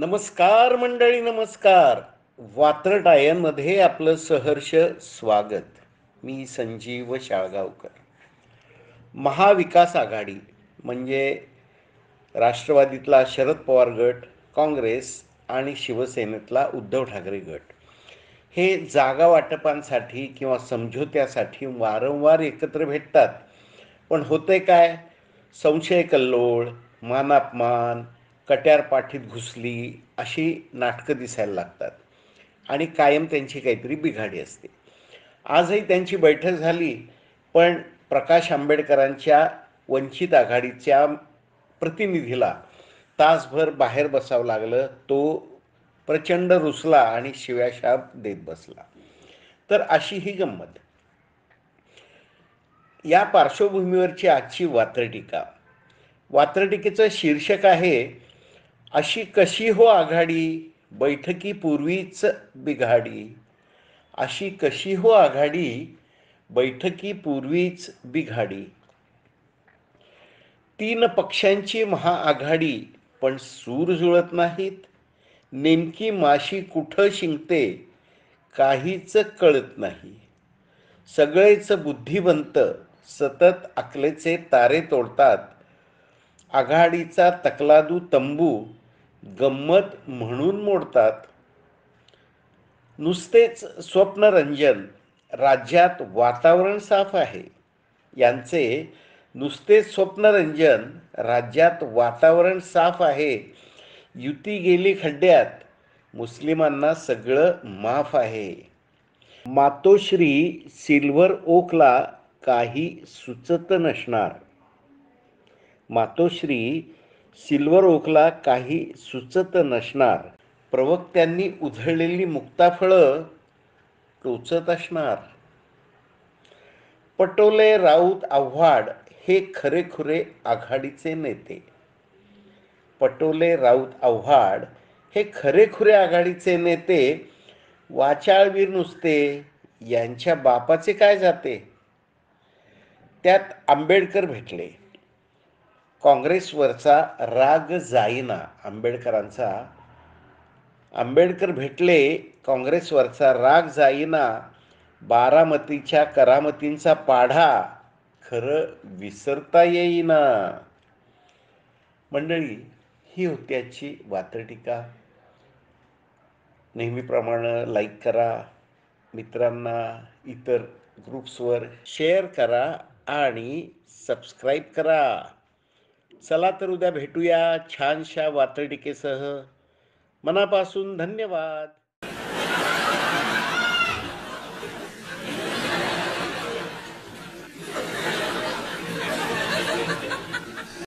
नमस्कार मंडळी, नमस्कार. वात्रटायांमध्ये आपलं सहर्ष स्वागत. मी संजीव शाळगावकर. महाविकास आघाडी म्हणजे राष्ट्रवादीतला शरद पवार गट, काँग्रेस आणि शिवसेनेतला उद्धव ठाकरे गट हे जागा वाटपांसाठी किंवा समझोत्यासाठी वारंवार एकत्र भेटतात. पण होतंय काय? संशय कल्लोळ, मानापमान, कट्यार पाठीत घुसली अशी नाटकं दिसायला लागतात आणि कायम त्यांची काहीतरी बिघाडी असते. आजही त्यांची बैठक झाली, पण प्रकाश आंबेडकरांच्या वंचित आघाडीच्या प्रतिनिधीला तासभर बाहेर बसावं लागलं. तो प्रचंड रुसला आणि शिव्याशाप देत बसला. तर अशी ही गंमत. या पार्श्वभूमीवरची आजची वात्रटिका. वात्रटिकेचं शीर्षक आहे, अशी कशी हो आघाडी, बैठकीपूर्वीच बिघाडी. अशी कशी हो आघाडी, बैठकीपूर्वीच बिघाडी. तीन पक्षांची महाआघाडी, पण सूर जुळत नाहीत. नेमकी माशी कुठं शिंकते काहीच कळत नाही. सगळेच बुद्धिवंत सतत अकलेचे तारे तोडतात. आघाडीचा तकलादू तंबू गंमत म्हणून मोडतात. नुसतेच स्वप्नरंजन, राज्यात वातावरण साफ आहे. यांचे नुसतेच स्वप्नरंजन, राज्यात वातावरण साफ आहे. युती गेली खड्ड्यात, मुस्लिमांना सगळं माफ आहे. मातोश्री सिल्व्हर ओकला काही सुचत नसणार. मातोश्री सिल्व्हर ओकला काही सुचत नसणार. प्रवक्त्यांनी उधळलेली मुक्ताफळं टोचत असणार. पटोले, राऊत, आव्हाड हे खरेखुरे आघाडीचे नेते. पटोले, राऊत, आव्हाड हे खरेखुरे आघाडीचे नेते. वाचाळवीर नुसते, यांच्या बापाचे काय जाते. त्यात आंबेडकर भेटले. काँग्रेसवरचा राग जाईना आंबेडकरांचा. आंबेडकर भेटले, काँग्रेसवरचा राग जाईना. बारामतीच्या करामतींचा पाढा खरं विसरता येईना. मंडळी, ही होती आजची वात्रटिका. नेहमीप्रमाणे लाईक करा, मित्रांना इतर ग्रुप्सवर शेअर करा आणि सबस्क्राईब करा. चला तर उद्या भेटूया छानशा वात्रटिकेसह. मनापासून धन्यवाद.